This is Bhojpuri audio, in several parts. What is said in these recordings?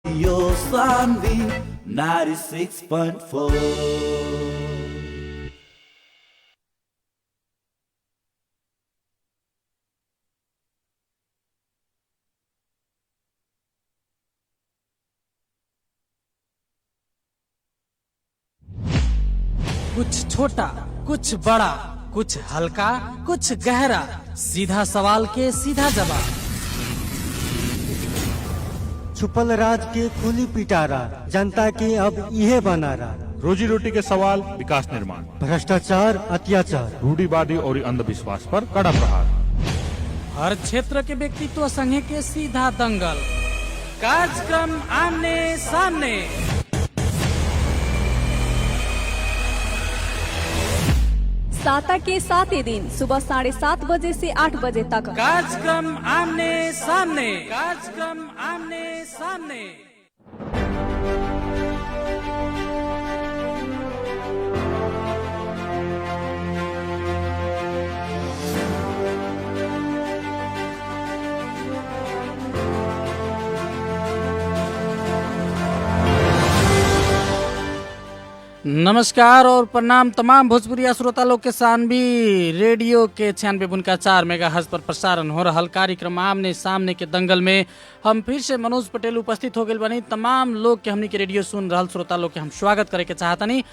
Your Sunbeam 96.4. कुछ छोटा, कुछ बड़ा, कुछ हल्का, कुछ गहरा, सीधा सवाल के सीधा जवाब। छुपल राज के खुली पिटारा, जनता के अब इहे बनारा। रोजी रोटी के सवाल, विकास निर्माण, भ्रष्टाचार, अत्याचार, रूढ़िवादी और अंधविश्वास पर कड़ा प्रहार। हर क्षेत्र के व्यक्तित्व संगे के सीधा दंगल। कार्यक्रम आमने सामने। साता के 7 दिन सुबह 7:30 बजे से 8 बजे तक। कार्यक्रम आमने सामने। कार्यक्रम आमने सामने। नमस्कार और प्रणाम तमाम भोजपुरिया श्रोता लोग के सानवी रेडियो के 96.4 मेगाहर्ट्ज पर प्रसारण हो रहल कार्यक्रम आमने सामने के दंगल में हम फिर से मनोज पटेल उपस्थित हो गए बनी। तमाम लोग के हमनी के रेडियो सुन रहल श्रोता लोग के हम स्वागत करे के चाहतनी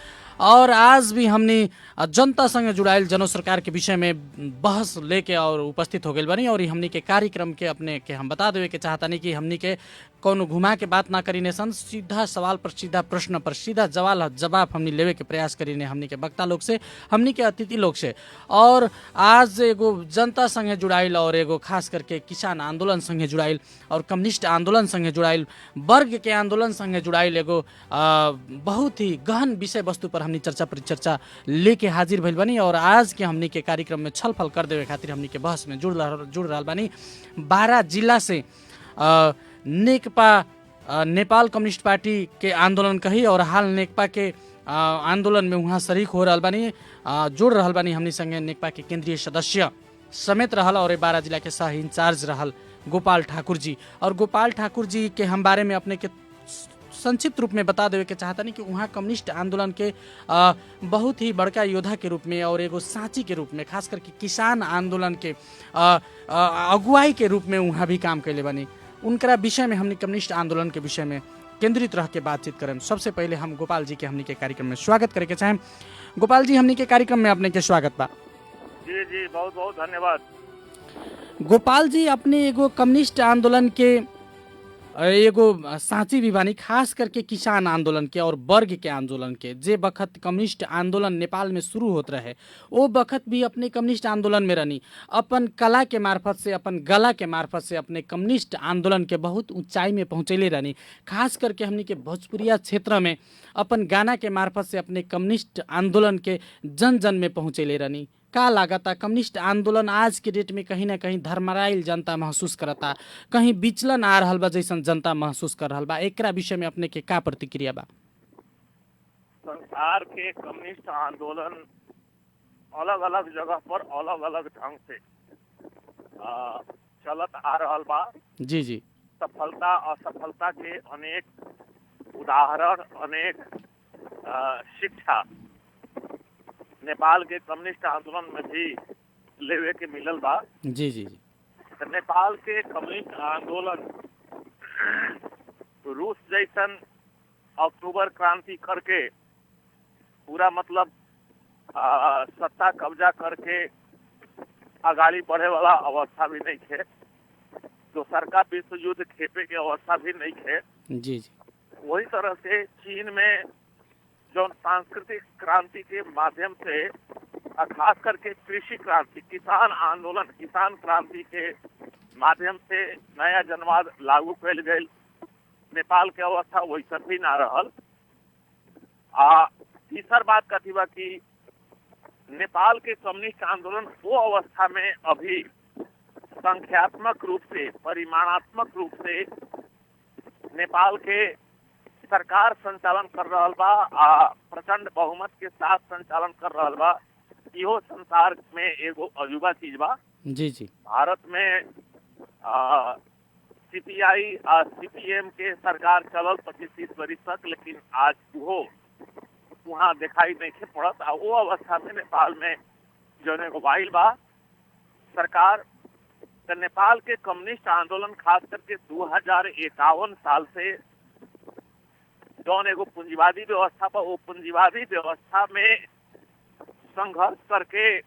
और आज भी हमनी जनता संग जुड़ाइल जनो सरकार के विषय में बहस लेके और उपस्थित हो गए बनी और हमनी के कार्यक्रम के अपने के हम बता देवे के चाहतनी कि हमनी के कौनो घुमा के बात ना करीने सन, सीधा सवाल पर सीधा प्रश्न पर सीधा जवाब हमनी लेवे के प्रयास करीने हमनी के वक्ता लोग से, हमनी के अतिथि लोग से। और आज एगो जनता संगे जुड़ाइल और एगो खास करके किसान आंदोलन संगे जुड़ाइल और कम्युनिस्ट आंदोलन संगे जुड़ाइल, वर्ग के आंदोलन संगे जुड़ाइल एगो बहुत ही गहन विषय वस्तु पर हमनी चर्चा परिचर्चा लेके हाजिर भइल बनी और आज के हमनी के कार्यक्रम में छलफल कर देवे खातिर हमनी के बहस में जुड़ रहल बानी। 12 जिला से नेकपा नेपाल कम्युनिस्ट पार्टी के आंदोलन कही और हाल नेकपा के आंदोलन में वहाँ शरीक हो रहल बानी, जुड़ रहल बानी हमनी संगे नेकपा के केंद्रीय सदस्य समेत रहल और 12 जिला के सह इंचार्ज रहल गोपाल ठाकुर जी। और गोपाल ठाकुर जी के हम बारे में अपने के संक्षिप्त रूप में बता देवे के चाहतनी कि वहाँ कम्युनिस्ट आंदोलन के बहुत ही बड़का योद्धा के रूप में और एगो साची के रूप में, खास करके किसान आंदोलन के अगुवाई के रूप में वहाँ भी काम कैले बनी। उनकरा विषय में हमने कम्युनिस्ट आंदोलन के विषय में केंद्रित रह के बातचीत करें। सबसे पहले हम गोपाल जी के हमने के कार्यक्रम में स्वागत करे के चाहें। गोपाल जी, हमने के कार्यक्रम में अपने के स्वागत बा। जी जी, बहुत बहुत धन्यवाद। गोपाल जी, अपने एगो कम्युनिस्ट आंदोलन के एगो साची भी बानी, खास करके किसान आंदोलन के और वर्ग के आंदोलन के। जे बखत कम्युनिस्ट आंदोलन नेपाल में शुरू होत रहे वो बखत भी अपने कम्युनिस्ट आंदोलन में रहनी, अपन कला के मार्फत से, अपन गला के मार्फत से अपने कम्युनिस्ट आंदोलन के बहुत ऊंचाई में पहुँचैले रहनी। खास करके हमनी के भोजपुरिया क्षेत्र में अपन गाना के मार्फत से अपने कम्युनिस्ट आंदोलन के जन जन में पहुँचैले रहनी। का लागता कम्युनिस्ट आंदोलन आज के डेट में कहीं ना कहीं धर्मराइल जनता महसूस करता, कहीं विचलन आ रहल बा जैसन जनता महसूस कर रहल बा, एकरा विषय में अपने के का प्रतिक्रिया बा? संसार के कम्युनिस्ट आंदोलन अलग अलग जगह पर अलग अलग ढंग से चलत आ रहल बा। जी जी, सफलता असफलता के अनेक उदाहरण, अनेक शिक्षा नेपाल के कम्युनिस्ट आंदोलन में भी लेवे के मिलल बा। जी जी जी, तो नेपाल के कम्युनिस्ट आंदोलन रूस जैसन अक्टूबर क्रांति करके पूरा मतलब सत्ता कब्जा करके आगाड़ी बढ़े वाला अवस्था भी नहीं है, तो सरकार विश्व युद्ध खेपे के अवस्था भी नहीं है। जी जी, वही तरह से चीन में जो सांस्कृतिक क्रांति के माध्यम से खास करके कृषि क्रांति, किसान आंदोलन, किसान क्रांति के माध्यम से नया जनवाद लागू कैल गए। नेपाल के अवस्था वैसा भी ना रहल। तीसर बात कथी बा कि नेपाल के कम्युनिस्ट आंदोलन वो अवस्था में अभी संख्यात्मक रूप से, परिमाणात्मक रूप से नेपाल के सरकार संचालन कर रहल बा, प्रचंड बहुमत के साथ संचालन कर रहल बा। इहो संसार में एगो अजूबा चीज बा। जी जी, भारत में सीपीआई और सीपीएम के सरकार चलल 25-30 बरिस तक, लेकिन आज वो वहाँ दिखाई नहीं पड़त। आ वो अवस्था में नेपाल में जौन एगो वाइल बा सरकार, तो नेपाल के कम्युनिस्ट आंदोलन खास करके 2051 साल से जौन एगो पूंजीवादी व्यवस्था पर, वो पूंजीवादी व्यवस्था में संघर्ष करके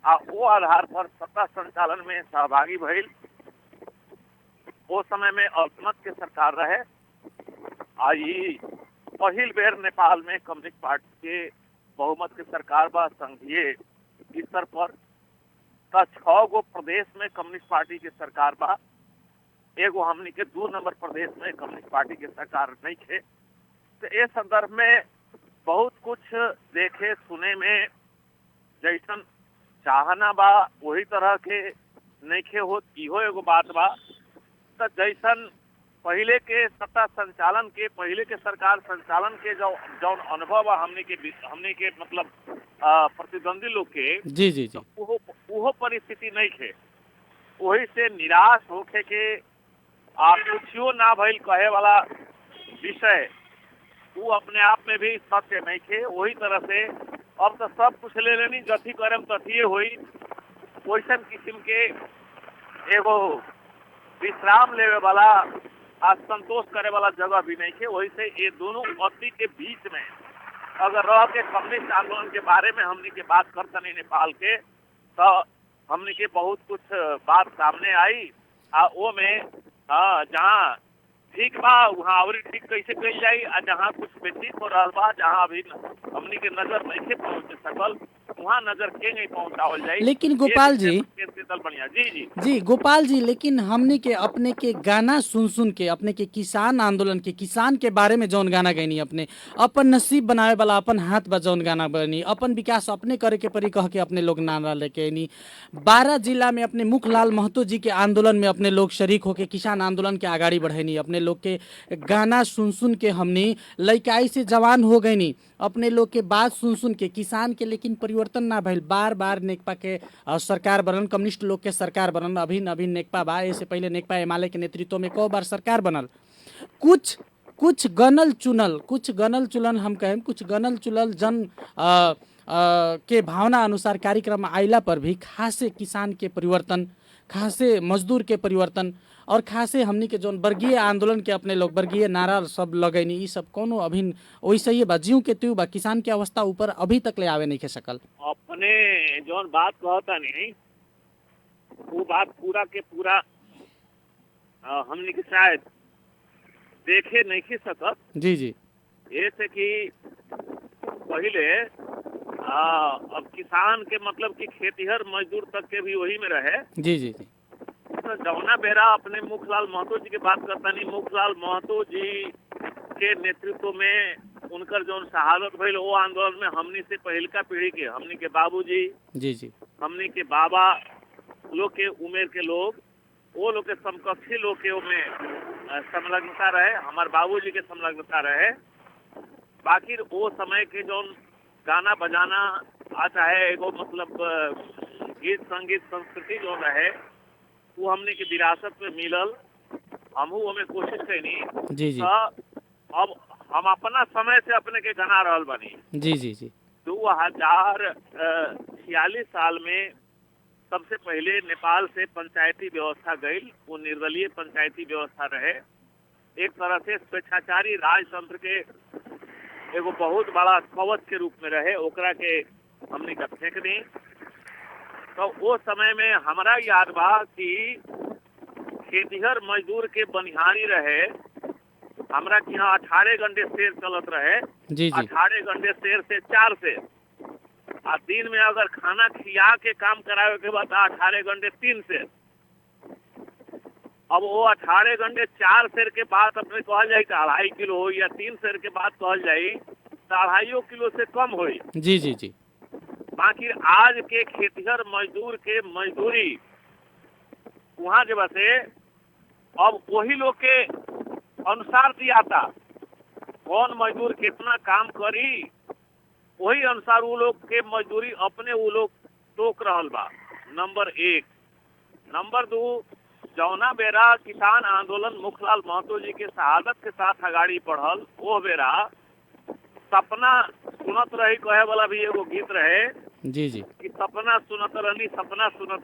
आ वो आधार पर सत्ता संचालन में सहभागी भइल। वो समय में अल्पमत के सरकार रहे। आई पहिल बेर नेपाल में कम्युनिस्ट पार्टी के बहुमत के सरकार बा संघीय स्तर पर। 6 गो प्रदेश में कम्युनिस्ट पार्टी के सरकार बा, एगो हमनी के 2 नंबर प्रदेश में कम्युनिस्ट पार्टी के सरकार नहीं थे। तो इस संदर्भ में बहुत कुछ देखे सुने में जैसन चाहना बा वही तरह के नइखे होत, इहो एगो बात बा। तो जैसन पहले के सत्ता संचालन के, पहले के सरकार संचालन के जौन अनुभव बा हमने के मतलब प्रतिद्वंदी लोग के, जी जी जी, वो परिस्थिति नहीं थे। वही से निराश होके के कुछो ना भइल कहे वाला विषय वो अपने आप में भी सत्य नहीं थे। वही तरह से अब तो सब कुछ ले लेनी, जथी करम तथिए होई, वैसन किस्म के एगो विश्राम लेवे वाला आ संतोष करे वाला जगह भी नहीं थे। वही से ये दोनों अति के बीच में अगर रह के कम्युनिस्ट आंदोलन के बारे में हमनी के बात करता नहीं नेपाल के, तो हमनी के बहुत कुछ बात सामने आई। आ वो में जहाँ ठीक बा वहाँ और ठीक कैसे कही जाई, आ जहाँ कुछ व्यतीत हो रहा बा, जहाँ अभी हमनी के नजर नहीं पहुँच सकल, वहाँ नजर के नहीं पहुँचावल जाई। लेकिन गोपाल जी, बढ़िया जी जी जी गोपाल जी, लेकिन हमने के अपने के गाना सुन सुन के अपने के किसान आंदोलन के, किसान के बारे में जौन गाना गईनी, अपने अपन नसीब बनावे वाला अपन हाथ बा जौन गाना बनी, अपन विकास अपने करे के परी कह के अपने लोग नारा लेके आईनी। 12 जिला में अपने मुखलाल महतो जी के आंदोलन में अपने लोग शरीक होके किसान आंदोलन के आगाड़ी बढ़ेनी। अपने लोग के गाना सुन सुन के हमनी लइकाई से जवान हो गईनी, अपने लोग के बात सुन सुन के किसान के, लेकिन परिवर्तन ना भइल। बार बार नेकपा के सरकार बनल, कम्युनिस्ट लोग के सरकार बनल, अभी नेकपा बा, इससे पहले नेकपा एमाले के नेतृत्व में कई बार सरकार बनल। कुछ गनल चुनल हम कहें, कुछ गनल चुनल जन के भावना अनुसार कार्यक्रम आइला पर भी खासे किसान के परिवर्तन, खासे मजदूर के परिवर्तन और खासे हमनी के जौन वर्गीय आंदोलन के अपने लोग वर्गीय नारा सब लगैनी, ई सब कोनो अभी वैसे ही बा, जीव के त्यों बा, किसान के अवस्था ऊपर अभी तक ले आवे नहीं के सकल। अपने जौन बात कहता नहीं वो बात पूरा के पूरा हमने के शायद देखे नहीं के सकत। जी जी, ऐसे कि पहले अब किसान के मतलब कि खेतीहर मजदूर तक के भी वही में रहे। जी जी जी, तो जौना बेरा अपने मुखलाल महतो जी की बात करता नहीं, मुखलाल महतो जी के नेतृत्व में उनकर जौन शहादत भइल, वो आंदोलन में हमनी से पहिलका पीढ़ी के, हमनी के बाबूजी, जी जी, हमनी के बाबा लोग के उम्र के लोग, वो लोग के समकक्षी लोग के में संलग्नता रहे, हमारे बाबूजी के संलग्नता रहे। बाकी वो समय के जौन गाना बजाना आ चाहे एगो मतलब गीत संगीत संस्कृति जो रहे वो हमने की विरासत में मिलल, हमहू हमें कोशिश कैनी। जी जी, अब हम अपना समय से अपने के गना रहल बनी। जी जी जी, 2046 साल में सबसे पहले नेपाल से पंचायती व्यवस्था गई। वो निर्दलीय पंचायती व्यवस्था रहे, एक तरह से स्वेच्छाचारी राजतंत्र के एगो बहुत बड़ा कवच के रूप में रहे, ओकरा के हमने का फेंक दी। तो वो समय में हमारा याद बा कि खेतीहर मजदूर के बनिहारी रहे, हमरा के यहाँ 18 घंटे शेर चलत रहे। जी जी, 18 घंटे शेर से 4 से, आ दिन में अगर खाना खिया के काम करावे के बाद 18 घंटे 3 से। अब वो 18 घंटे 4 शेर के बाद अपने कहल जाए कि 2.5 किलो हो, या 3 शेर के बाद कहल जाए तो 2.5 किलो से कम हो। जी जी जी, बाकी आज के खेतीहर मजदूर के मजदूरी वहाँ जब से अब वही लोग के अनुसार दिया था, कौन मजदूर कितना काम करी वही अनुसार वो लोग के मजदूरी अपने वो लोग टोक रहल बा। नंबर 1। नंबर 2, जौना बेरा किसान आंदोलन मुखलाल महतो जी के शहादत के साथ अगाड़ी बढ़ल, वो बेरा सपना सुनत रही कहे वाला भी एगो गीत रहे जी जी कि सपना सुनत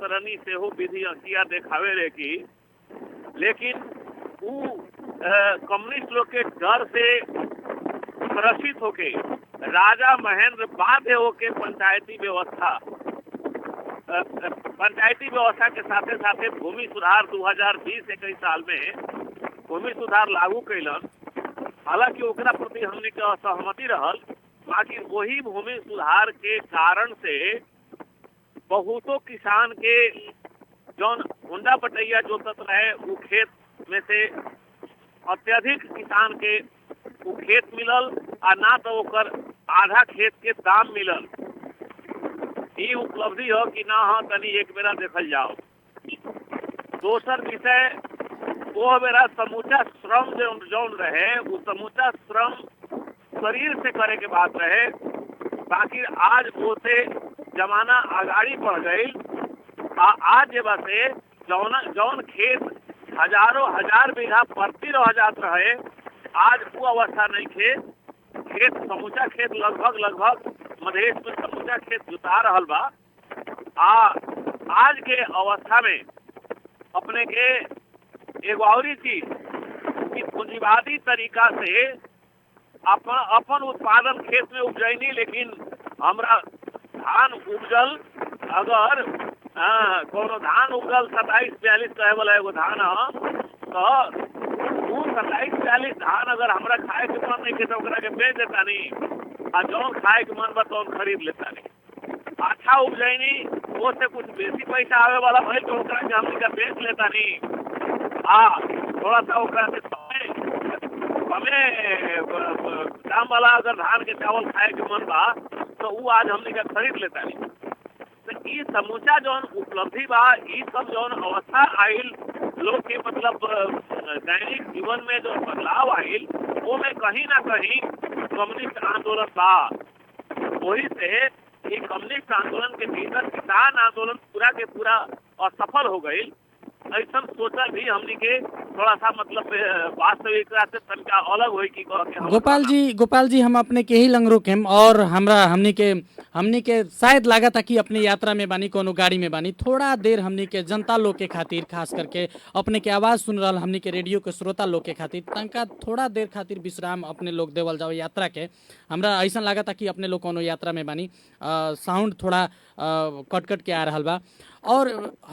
रहनी से हो विधि अखिया देखावे रे की। लेकिन वो कम्युनिस्ट लोग के डर से त्रसित होके राजा महेंद्र बाध्य होके पंचायती व्यवस्था के साथे साथे भूमि सुधार 2020-21 साल में भूमि सुधार लागू कैलन। हालांकि ओकरा प्रति हमने के असहमति रहल, बाकी वही भूमि सुधार के कारण से बहुतों किसान के जौन हुंडा बटैया जोतत रहे वो खेत में से अत्यधिक किसान के वो खेत मिलल आ ना तो ओकर आधा खेत के दाम मिलल। ये उपलब्धि हो कि ना हो तनी एक बेरा देखल जाओ। दोसर विषय वो बेरा समूचा श्रम जौन रहे वो समूचा श्रम शरीर से करे के बात रहे, बाकी आज ओसे जमाना आगाड़ी बढ़ गई। आज जे बसे जौन खेत हजारों हजार बीघा परती रह जात रहे, आज वो अवस्था नहीं खेत समूचा खेत लगभग मधेश में समूचा खेत जुता रहल बा। आज के अवस्था में अपने के एगो और चीज कि पूंजीवादी तरीका से अपन उत्पादन खेत में उपजैनी, लेकिन हमरा धान उपजल अगर कोनो धान उपजल 27-42 कहे वाला एगो धान तो 27-42 धान अगर हमरा खाए के मन नहीं खे तो ओकरा के बेच देता नहीं, आ जौन खाए के मन बा तौन खरीद लेता नहीं। अच्छा उपजैनी वो से कुछ बेसी पैसा आवे वाला भइल तो ओकरा के हमनी का बेच लेता नहीं। थोड़ा सा ओकरा से दाम वाला अगर धान के चावल खाए के मन बा तो वो आज हमनी का खरीद लेता नहीं। तो ये समूचा जौन उपलब्धि बा, ये सब जौन अवस्था आइल लोग के मतलब दैनिक जीवन में जो बदलाव आइल वो में कहीं ना कहीं कम्युनिस्ट आंदोलन बा। वही से ये कम्युनिस्ट आंदोलन के भीतर किसान आंदोलन पूरा के पूरा असफल हो गई। ऐसा सोचा भी हमनी के थोड़ा सा मतलब वास्तविकता से तनका अलग होई की गोपाल जी हम अपने के ही लंग रोकेम और हमनी के शायद लागत था कि अपनी यात्रा में बानी कोनो गाड़ी में बानी, थोड़ा देर हमनी के जनता लोग के खातिर खास करके अपने के आवाज सुन रहा हमनी के रेडियो के श्रोता लोग के खातिर तनका थोड़ा देर खातिर विश्राम अपने लोग देवल जाओ यात्रा के। हमरा ऐसा लागत था कि अपने लोग कोनो यात्रा में बानी, साउंड थोड़ा कट के आ रहा बा। और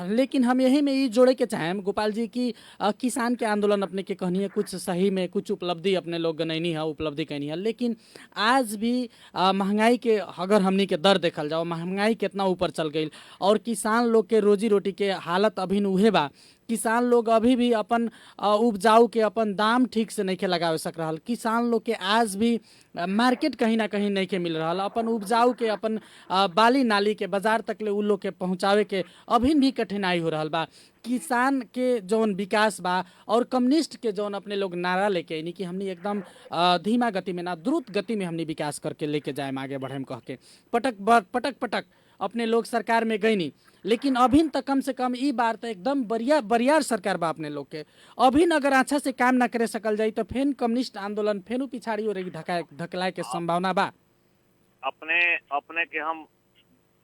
लेकिन हम यही में ये जोड़े के चाहें गोपाल जी की किसान के आंदोलन अपने के कहनी है कुछ सही में कुछ उपलब्धि अपने लोग गनैनी है उपलब्धि कहनी है, लेकिन आज भी महंगाई के अगर हमनी के दर देखल जाओ महंगाई कितना ऊपर चल गई और किसान लोग के रोजी रोटी के हालत अभी उहे बा। किसान लोग अभी भी अपन उपजाऊ के अपन दाम ठीक से नहीं के लगावे सक रहा। किसान लोग के आज भी मार्केट कहीं ना कहीं नहीं के मिल रहा। अपन उपजाऊ के अपन बाली नाली के बाजार तक ले उ लोग के पहुँचावे के अभी भी कठिनाई हो रहा बा। किसान के जौन विकास बा और कम्युनिस्ट के जौन अपने लोग नारा लेके यानी कि हमनी एकदम धीमा गति में ना द्रुत गति में हमनी विकास करके लेके जाए आगे बढ़े कह के पटक अपने लोग सरकार में गई नहीं, लेकिन अभी तक कम से कम ई बार तो एकदम बरियार सरकार बा अपने लोग के। अभी अगर अच्छा से काम ना करे सकल जाई तो फेन कम्युनिस्ट आंदोलन फेनु पिछाड़ी हो रही धकलाए के संभावना बा। अपने के हम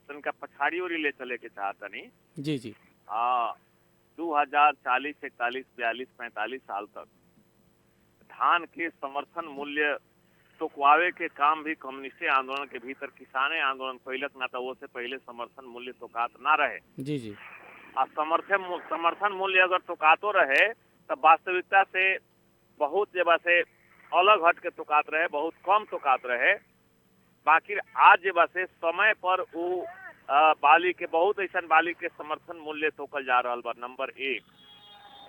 तनका पछाड़ी ओरी ले चले के चाहतनी। जी जी 2040, 41, 42, 45 साल तक धान के समर्थन मूल्य तोकवावे के काम भी कम्युनिस्ट आंदोलन के भीतर किसाने आंदोलन कैलक ना तो वो से पहले समर्थन मूल्य तोकात ना रहे। जी जी समर्थन मूल्य अगर तोकातो रहे तब वास्तविकता से बहुत जगह से अलग हट के तोकात रहे, बहुत कम तोकात रहे। बाकी आज जगह से समय पर वो बाली के बहुत ऐसा बाली के समर्थन मूल्य तोकल जा रहा बा। नंबर 1।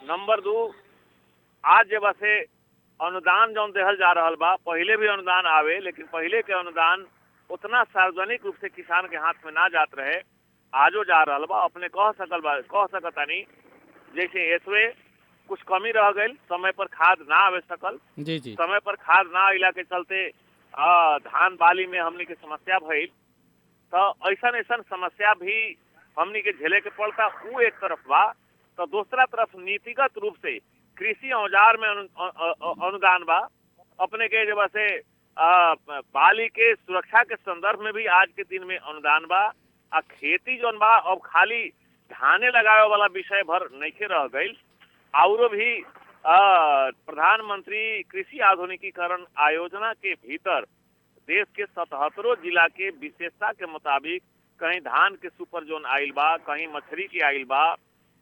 नंबर 2, आज जगह से अनुदान जौन देहल जा रहा बा, पहले भी अनुदान आवे लेकिन पहले के अनुदान उतना सार्वजनिक रूप से किसान के हाथ में ना जात रहे, आजो जा रहा बा। अपने कह सकतानी जैसे एसवे कुछ कमी रह गई, समय पर खाद ना आवे सकल। जी जी समय पर खाद ना आइला के चलते धान बाली में हमनी के समस्या भइल। तो ऐसा समस्या भी हमनी के झेले के पड़ता। वो एक तरफ बा। तो दूसरा तरफ नीतिगत रूप से कृषि औजार में अनुदान बा, अपने के जब से बाली के सुरक्षा के संदर्भ में भी आज के दिन में अनुदान बा। आ खेती जोन बा अब खाली धाने लगावे वाला विषय भर नहीं रह गई, और भी प्रधानमंत्री कृषि आधुनिकीकरण आयोजना के भीतर देश के 77 जिला के विशेषता के मुताबिक कहीं धान के सुपर जोन आइल बा, कहीं मछली के आइल बा,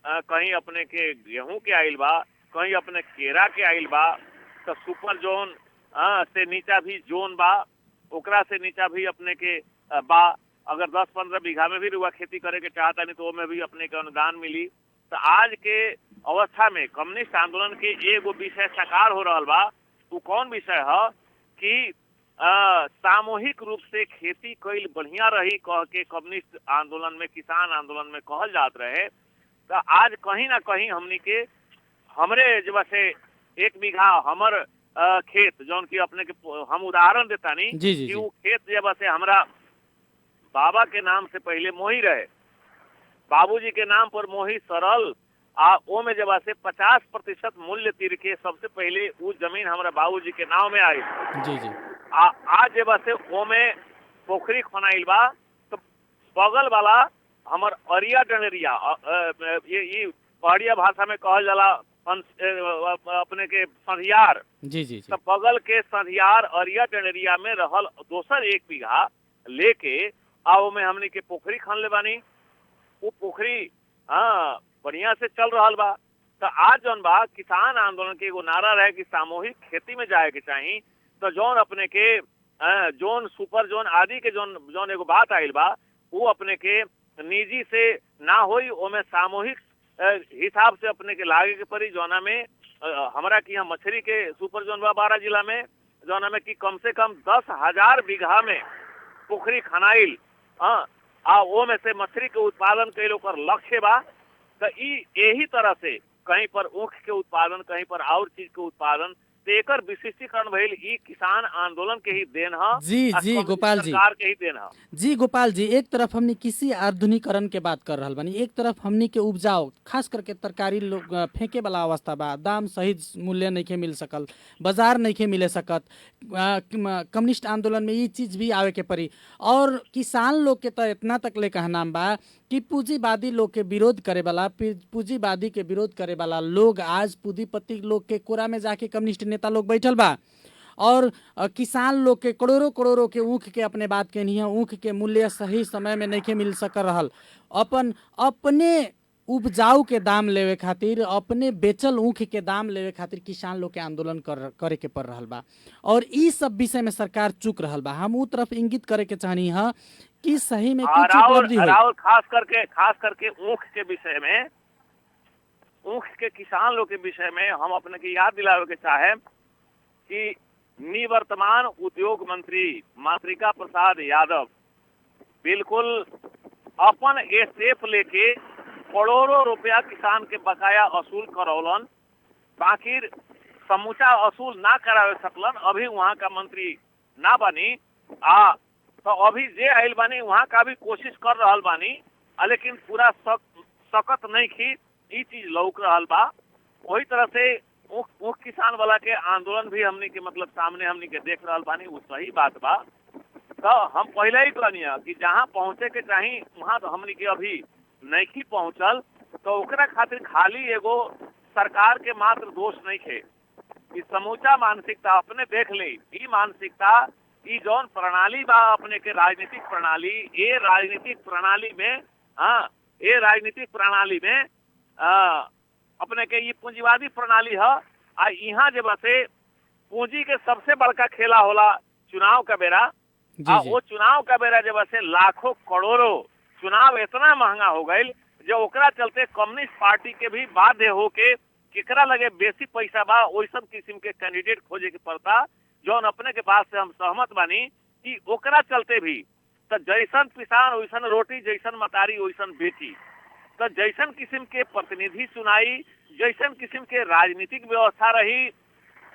कहीं अपने के गेहूं के आइल बा, कहीं अपने केरा के आइल बा। तो सुपर जोन से नीचा भी जोन बा, ओकरा से नीचा भी अपने के बा। अगर 10-15 बीघा में भी रुआ खेती करे के चाहता नहीं तो में भी अपने के अनुदान मिली। तो आज के अवस्था में कम्युनिस्ट आंदोलन के एगो विषय साकार हो रहा बा। वो कौन विषय है कि सामूहिक रूप से खेती कईल बढ़िया रही कह के कम्युनिस्ट आंदोलन में, किसान आंदोलन में कहल जात रहे। तो आज कहीं ना कहीं हमनी के हमरे जब से 1 बीघा हमर खेत जौन की अपने के हम उदाहरण देता नहीं कि वो खेत जब से हमरा बाबा के नाम से पहले मोही रहे, बाबूजी के नाम पर मोही सरल ओ में जब से 50% मूल्य तीर के सबसे पहले वो जमीन हमारा बाबूजी के नाम में आई। जी आज जब से ओ में पोखरी खनाइल बा, तो बगल वाला हमर अरिया डंडरिया, ये पहाड़िया भाषा में कहल जाला अपने के संधियार। जी तो बगल के संधियार अरिया डंडरिया में रहल दोसर 1 बीघा लेके आओ में हमने के पोखरी खन ले बानी। वो पोखरी बढ़िया से चल रहा बा। तो आज जौन बा किसान आंदोलन के एगो नारा रहे कि सामूहिक खेती में जाए के चाहिए। तो जौन अपने के जोन सुपर जोन आदि के जोन एगो बात आइल बा, वो अपने के निजी से ना होई, ओमे सामूहिक हिसाब से अपने के लागे के पड़ी। जोना में हमरा की यहाँ मछली के सुपर जोन बा 12 जिला में, जोना में कि कम से कम 10,000 बीघा में पोखरी खनाइल वो में से मछली के उत्पादन कैल ओकर लक्ष्य बा। तो यही तरह से कहीं पर ऊख के उत्पादन, कहीं पर और चीज के उत्पादन, एकर विशिष्टीकरण भइल ई किसान आंदोलन के ही देन है। जी गोपाल जी, सरकार के ही देन है। जी गोपाल जी, एक तरफ हमने कृषि आधुनिकीकरण के बात कर रहा बानी, एक तरफ हमने के उपजाऊ खास करके तरकारी लोग फेंके वाला अवस्था बा, दाम सही मूल्य नहीं के मिल सकल, बाजार नहीं के मिले सकत। कम्युनिस्ट आंदोलन में ये चीज भी आवे के पड़ी। और किसान लोग के तो इतना तक ले कहना बा कि पूंजीवादी लोग के विरोध करे वाला, पूंजीवादी के विरोध करे वाला लोग आज पूंजीपति लोग के कोरा में जाके कम्युनिस्ट नेता लोग बैठल बा, और किसान लोग के करोड़ों के ऊख के अपने बात के नहीं, ऊख के मूल्य सही समय में नहीं के मिल सक रहल। अपने उपजाऊ के दाम लेवे खातिर, अपने बेचल ऊख के दाम लेवे खातिर किसान लोग के आंदोलन करे के पड़ रहा बा। और ई सब विषय में सरकार चुक रहा बा। हम उ तरफ इंगित करे के चाहनी है कि सही में कुछ उपलब्धि हुई। और खास करके ऊख के विषय में, ऊख के किसान लोग के विषय में हम अपने के याद दिलावे के चाहे कि निवर्तमान उद्योग मंत्री मातृका प्रसाद यादव बिल्कुल अपन एसेफ लेके करोड़ों रुपया किसान के बकाया वसूल करौलन, बाकी समूचा वसूल ना करावे सकलन। अभी वहाँ का मंत्री ना बनी तो अभी जे आइल बानी वहाँ का भी कोशिश कर रहा बानी, लेकिन पूरा सकत नहीं की ई चीज लौक रहा बा। वही तरह से ऊख किसान वाला के आंदोलन भी हमनी के मतलब सामने हमनी के देख रहा बानी, वो सही बात बा। तो हम पहले ही कहनी कि जहाँ पहुँचे के चाहिए वहाँ तो हमनी के अभी नहीं पहुँचल। तो ओकरा खातिर खाली एगो सरकार के मात्र दोष नहीं है, कि समूचा मानसिकता अपने देख ले। ई मानसिकता, ई जौन प्रणाली बा अपने के राजनीतिक प्रणाली, ये राजनीतिक प्रणाली में अपने के ये पूंजीवादी प्रणाली है। यहाँ जब से पूंजी के सबसे बड़का खेला होला चुनाव का बेरा। वो चुनाव का बेरा जब से लाखों करोड़ों चुनाव इतना महंगा हो गई जो ओकरा चलते कम्युनिस्ट पार्टी के भी बाध्य होके केकरा लगे बेसी पैसा बा वैसन किस्म के कैंडिडेट खोजे के पड़ता, जौन अपने के बात से हम सहमत बानी कि ओकरा चलते भी तो जैसन किसान वैसन रोटी, जैसन मतारी वैसन बेटी। तो जैसन किस्म के प्रतिनिधि चुनाई, जैसन किस्म के राजनीतिक व्यवस्था रही,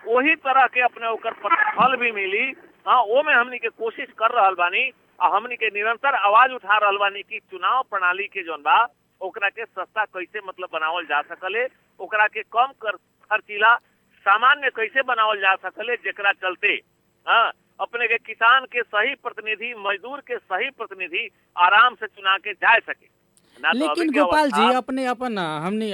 वही तरह के अपने ओकर प्रतिफल भी मिली। वो में हमनी के कोशिश कर रहा बानी और हमनी के निरंतर आवाज उठा रहा बानी कि चुनाव प्रणाली के जौन बा ओकरा के सस्ता कैसे मतलब बनावल जा सकले, ओकरा के कम खर्चीला सामान्य कैसे बनावल जा सकले, जेकरा चलते अपने के किसान के सही प्रतिनिधि, मजदूर के सही प्रतिनिधि आराम से चुना के जा सके। लेकिन गोपाल जी हमने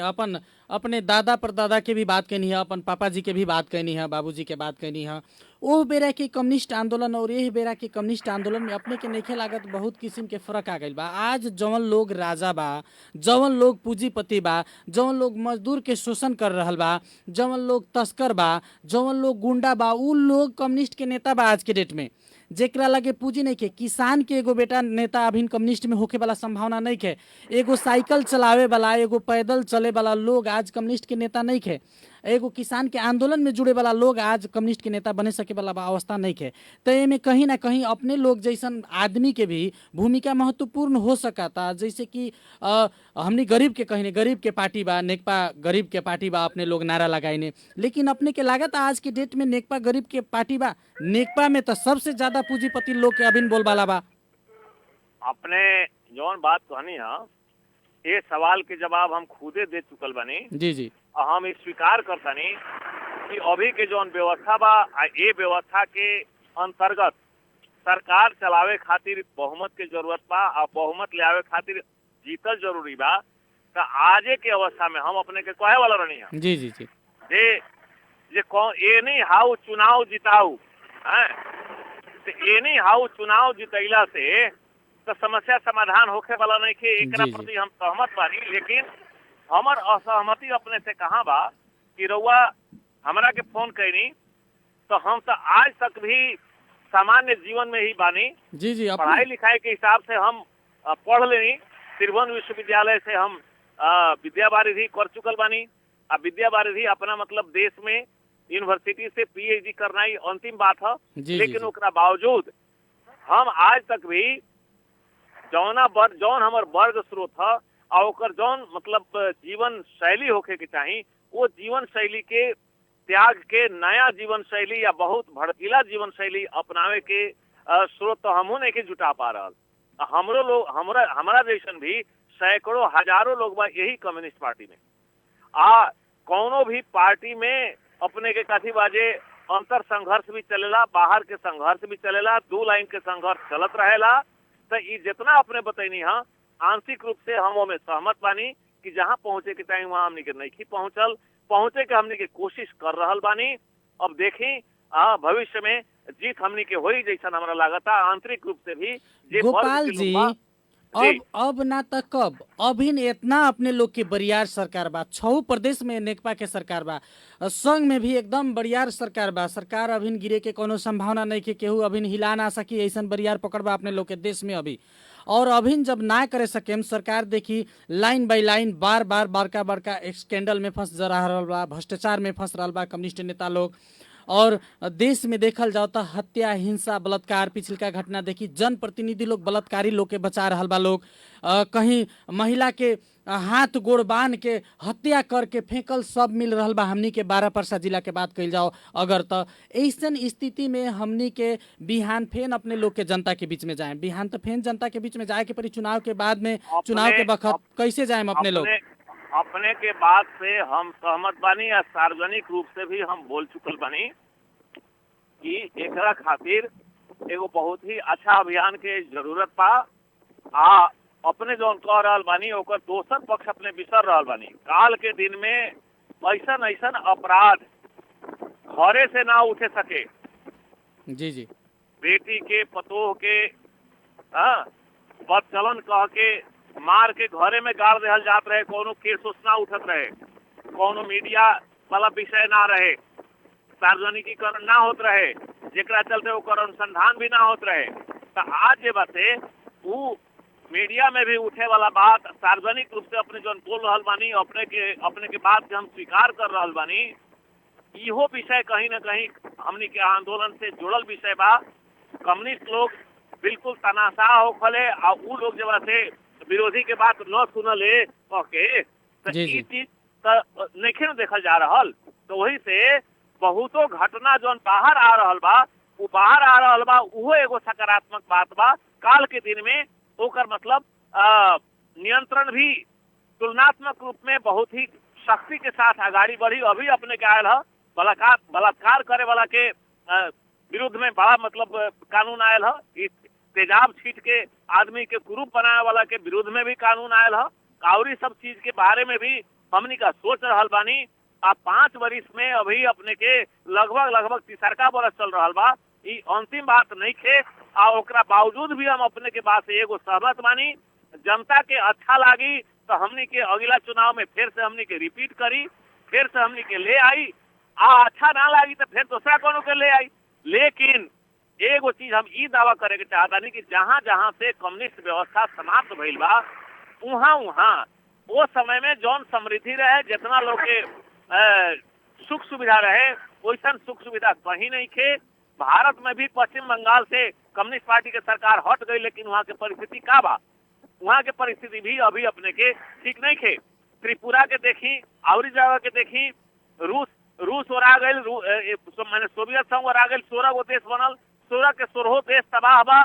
अपने दादा परदादा के भी बात कहनी है, अपन पापा जी के भी बात कहनी है, बाबूजी के बात कहनी है। वो बेरा के कम्युनिस्ट आंदोलन और यही बेरा के कम्युनिस्ट आंदोलन में अपने के नइखे लागत बहुत किस्म के फर्क आ गइल बा। आज जवन लोग राजा बा, जवन लोग पूंजीपति बा, जवन लोग मजदूर के शोषण कर रहल बा, जवन लोग तस्कर बा, जवन लोग गुंडा बा, उ लोग कम्युनिस्ट के नेता बा आज के डेट में। जेकरा लगे पूंजी नहीं के, किसान के एगो बेटा नेता अभी कम्युनिस्ट में होके वाला संभावना नहीं है। एगो साइकिल चलावे वाला, एगो पैदल चले वाला लोग आज कम्युनिस्ट के नेता नहीं है। एगो किसान के आंदोलन में जुड़े वाला लोग आज कम्युनिस्ट के नेता बने सके वाला अवस्था नहीं है। तो एमे कहीं ना कहीं अपने लोग जैसन आदमी के भी भूमिका महत्वपूर्ण हो सकता। जैसे कि हमने गरीब के कहीं गरीब के पार्टी बा, नेकपा गरीब के पार्टी बा, अपने लोग नारा लगाइने। लेकिन अपने के लागत आज के डेट में नेकपा गरीब के पार्टी बा, नेकपा में तो सबसे ज्यादा पूंजीपति लोग के अभिन बोलबाला बा। अपने जौन बात कहनी है, ये सवाल के जवाब हम खुदे दे चुकल बनी। जी जी, हम स्वीकार करतनी कि अभी के जौन व्यवस्था बा, ये व्यवस्था के अंतर्गत सरकार चलावे खातिर बहुमत के जरूरत बा, और बहुमत ले आवे खातिर जीतल जरूरी बा। तो आजे के अवस्था में हम अपने के कहे वाला रहनी है जी जी जी, जे कौन ये नहीं हाउ चुनाव जिताऊ है, तो ये नहीं हाउ चुनाव जितैला से तो समस्या समाधान होखे वाला नहीं के, एकरा प्रति हम सहमत बानी। लेकिन हमर असहमति अपने से कहाँ बा कि रउआ हमरा के फोन कैनी तो हम तो आज तक भी सामान्य जीवन में ही बानी। जी जी, पढ़ाई लिखाई के हिसाब से हम पढ़ लेनी, त्रिभुवन विश्वविद्यालय से हम विद्या वारिधि कर चुकल बानी। अब विद्या वारिधि अपना मतलब देश में यूनिवर्सिटी से पीएचडी करना ही अंतिम बात है। लेकिन ओकरा बावजूद हम आज तक भी जौन हमर वर्ग स्रोत है और ओकर जौन मतलब जीवन शैली होके के चाहिए, वो जीवन शैली के त्याग के नया जीवन शैली या बहुत भड़कीला जीवन शैली अपनावे के स्रोत तो हमहू नहीं के जुटा पा रहा। हमरो लोग हमारा जैसन भी सैकड़ों हजारों लोग बा यही कम्युनिस्ट पार्टी में। कौनो भी पार्टी में अपने के कथी बाजे अंतर संघर्ष भी चलेला, बाहर के संघर्ष भी चलेला, दो लाइन के संघर्ष चलत रहेला। तो ये जितना अपने बतैनी है आंशिक रूप से हम में सहमत बानी कि जहाँ पहुंचे के टाइम वहाँ हमने के नहीं पहुंचे के हमने के कोशिश कर रहल बानी। अब देखी भविष्य में जीत हमने के होई जैसा हमारा लागता आंतरिक रूप से भी। गोपाल जी अब ना तक कब अभिन इतना अपने लोग के बरियार सरकार बा, 6 प्रदेश में नेकपा के सरकार बा, संघ में भी एकदम बरियार सरकार बा। सरकार अभिन गिरे के कोनो संभावना नहीं के, केहू अभिन हिला ना सकी, ऐसा बरियार पकड़ बा अपने लोग के देश में अभी। और अभिन जब ना करे सके सरकार देखी लाइन बाई लाइन बार बार बड़का स्कैंडल में फंस जा रहा बा, भ्रष्टाचार में फंस रहा बा कम्युनिस्ट नेता लोग। और देश में देखल जाओ तो हत्या, हिंसा, बलात्कार, पिछलका घटना देखी जनप्रतिनिधि लोग बलात्कारी लोग के बचा रहा बा लोग। कहीं महिला के हाथ गोड़ बांध के हत्या करके फेंकल सब मिल रहा बा। हमनी के 12 परसा जिला के बात कल जाओ अगर तो ऐसन स्थिति में हमनी के बिहान फेन अपने लोग के जनता के बीच में जाए, बिहान तो फेन जनता के बीच में जाए के परी चुनाव के बाद में, चुनाव के वक्त कैसे जाए अपने लोग। अपने के बात से हम सहमत बानी या सार्वजनिक रूप से भी हम बोल चुकल बानी कि एकरा खातिर एगो बहुत ही अच्छा अभियान के जरूरत बा। अपने जो कह रहल बानी ओकर दोसर पक्ष अपने बिसर रहल बानी। काल के दिन में ऐसा अपराध घरे से ना उठे सके। जी जी, बेटी के पतोह के बदचलन कह के मार के घरे में गाड़ देहल जात रहे, कोनो केस ना उठत रहे, कोनो मीडिया वाला विषय ना रहे, सार्वजनिकीकरण ना होत रहे, जेकरा चलते ओकर अनुसंधान भी ना होत रहे। तो आज ये बातें वो मीडिया में भी उठे वाला बात सार्वजनिक रूप से अपने जो बोल रहल बानी, अपने के बात के हम स्वीकार कर रहल बानी। इहो विषय कहीं न कहीं हमनी के आंदोलन से जुड़ल विषय बा। कम्युनिस्ट लोग बिल्कुल तनाशाह होखले और उ लोग जब से विरोधी के बात न सुनले के तो ई चीज नहीं देखल जा रहा। तो वही से बहुतो घटना जो बाहर आ रहा बा, वो बाहर आ रहा बा, वो एगो सकारात्मक बात बा। काल के दिन में ओकर मतलब नियंत्रण भी तुलनात्मक रूप में बहुत ही शक्ति के साथ आगाड़ी बढ़ी। अभी अपने के आयल है बलात्कार करे वाला के विरुद्ध में बड़ा मतलब कानून आयल है। तेजाब छीट के आदमी के कुरूप बनाने वाला के विरुद्ध में भी कानून आयल है। और सब चीज के बारे में भी हमनी का सोच रहल बानी। आ 5 वर्ष में अभी अपने के लगभग तीसरका बरस चल रहा बा। ई अंतिम बात नहीं खे। आ ओकरा बावजूद भी हम अपने के बात से एगो सहमत बानी। जनता के अच्छा लागी तो हमनी के अगला चुनाव में फिर से हमनी के रिपीट करी, फिर से हमनी के ले आई। अच्छा ना लागी तो फिर दूसरा कोनो के ले आई। लेकिन एगो चीज हम ई दावा करे के चाहतानी कि जहाँ जहाँ से कम्युनिस्ट व्यवस्था समाप्त भइल बा उहाँ वो समय में जौन समृद्धि रहे, जितना लोग के सुख सुविधा रहे, वैसन सुख सुविधा कहीं नहीं थे। भारत में भी पश्चिम बंगाल से कम्युनिस्ट पार्टी के सरकार हट गई, लेकिन वहाँ के परिस्थिति का बा, वहाँ के परिस्थिति भी अभी अपने के ठीक नहीं थे। त्रिपुरा के देखी, और जगह के देखी, रूस ओरा गई, मैंने सोवियत संघ ओरा गई, 16 गो देश बनल, 16 के 16 देश तबाह बा।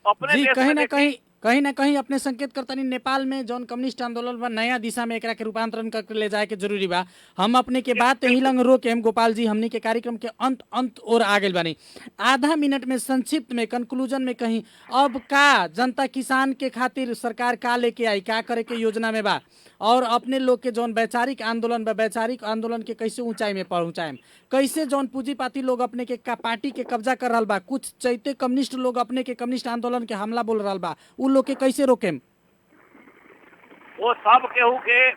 अपने जी देश कहीं ना कहीं अपने संकेत करता नहीं नेपाल में जौन कम्युनिस्ट आंदोलन बा नया दिशा में एकरा के रूपांतरण करके ले जाए के जरूरी बा। हम अपने के बात यही लंग रोके हम गोपाल जी हमनी के कार्यक्रम के अंत और आगे बानी। आधा मिनट में संक्षिप्त में कंक्लूजन में कहीं अब का जनता किसान के खातिर सरकार का लेके आई, क्या करे के योजना में बा, और अपने लोग के जौन वैचारिक आंदोलन बा वैचारिक आंदोलन के कैसे ऊंचाई में पहुंचाएम, कैसे जौन पूंजीपाती लोग अपने के पार्टी के कब्जा कर रहा बा, कुछ चैते कम्युनिस्ट लोग अपने के कम्युनिस्ट आंदोलन के हमला बोल रहा बा, उ लोग के कैसे रोकेम? वो सब केहू के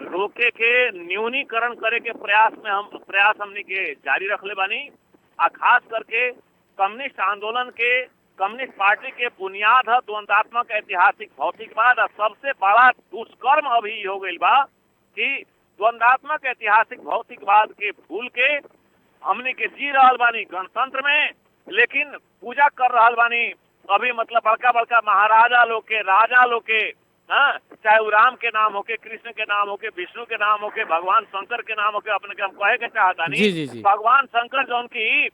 रोके के न्यूनीकरण करे के प्रयास हमनी के जारी रखले बानी। आ खास करके कम्युनिस्ट आंदोलन के कम्युनिस्ट पार्टी के बुनियाद है द्वंदात्मक ऐतिहासिक भौतिकवाद। और सबसे बड़ा दुष्कर्म अभी हो गई बा कि द्वंदात्मक ऐतिहासिक भौतिकवाद के भूल के हमने के जी रहल बानी गणतंत्र में, लेकिन पूजा कर रहल बानी अभी मतलब बड़का महाराजा लोग के, राजा लोग के, चाहे वो राम के नाम होके, कृष्ण के नाम होके, विष्णु के नाम होके, भगवान शंकर के नाम होके, अपने के हम कहे के चाहता नहीं। भगवान शंकर जौन की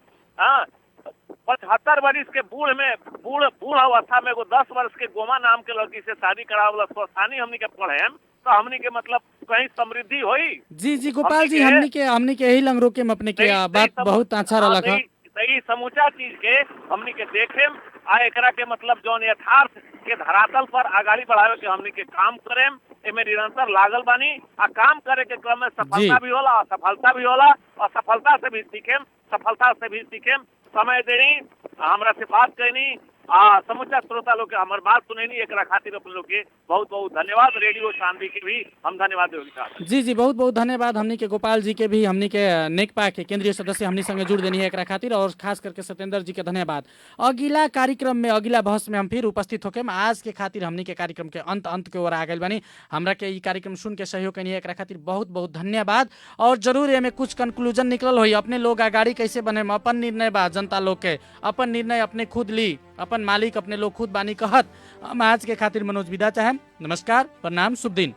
75 वर्ष के बूढ़ अवस्था में 10 वर्ष के गोमा नाम के लड़की से शादी करावल स्वस्थानी हमनी के पढ़े तो हमनी के मतलब कहीं समृद्धि होई। जी गोपाल जी हमनी के यही लंग रोके हम अपने के बात बहुत अच्छा रहा। सही समूचा चीज के हमनी के देखे आ एकरा के मतलब जौन यथार्थ के धरातल पर आगाड़ी बढ़ावे के हमनी के काम करें, एमे निरंतर लागल बानी। आ काम करे के क्रम में सफलता भी होला, असफलता भी होला, और सफलता से भी सीखेम। समय देनी, हमरा से बात करनी, समूचा श्रोता लोग के हमार बात सुनेनी, एकरा खातिर अपन लोग के बहुत बहुत धन्यवाद। रेडियो शांति के भी हम धन्यवाद देते। जी बहुत बहुत धन्यवाद। हमनी के गोपाल जी के भी हमनी के नेकपा के केंद्रीय सदस्य हमनी संगे जुड़ देनी है एकरा खातिर, और खास करके सत्येंद्र जी के धन्यवाद। अगला कार्यक्रम में अगला बहस में हम फिर उपस्थित होके आज के खातिर हमनी के कार्यक्रम के अंत के ओर आ गए बानी। हमरा के ई कार्यक्रम सुन के सहयोग करनी है एकरा खातिर बहुत बहुत धन्यवाद। और जरूर एमे कुछ कंक्लूजन निकलल होई, अपने लोग आगाड़ी कैसे बने अपन निर्णय बा, जनता लोग के अपन निर्णय अपने खुद ली, अपन मालिक अपने लोग खुद बानी कहत। हम आज के खातिर मनोज विदा चाहेम। नमस्कार, प्रणाम, शुभ दिन।